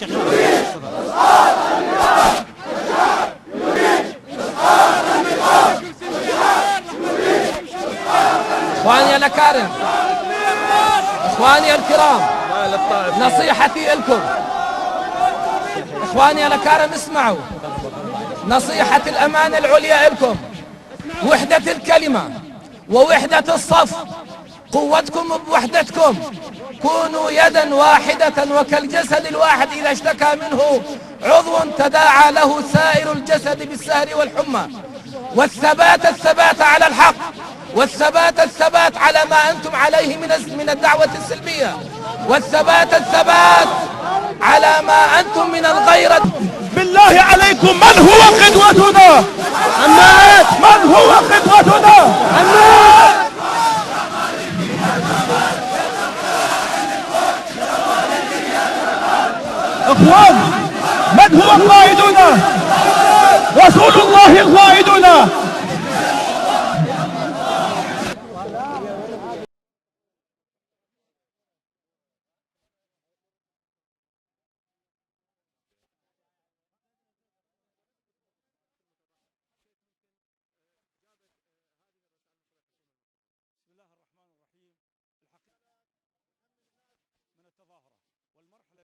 الشيخ. اخواني الأكارم، اخواني الكرام، نصيحتي لكم. اخواني الأكارم اسمعوا، نصيحة الأمانة العليا لكم: وحدة الكلمة ووحدة الصف، قوتكم بوحدتكم، كونوا يدا واحدة وكالجسد الواحد إذا اشتكى منه عضو تداعى له سائر الجسد بالسهر والحمى. والثبات على الحق، والثبات على ما أنتم عليه من الدعوة السلمية، والثبات على ما أنتم من الغيرة. بالله عليكم من هو قدوتنا؟ عماد. من هو قدوتنا؟ عماد. اخوان، من هو قائدنا؟ رسول الله القائد.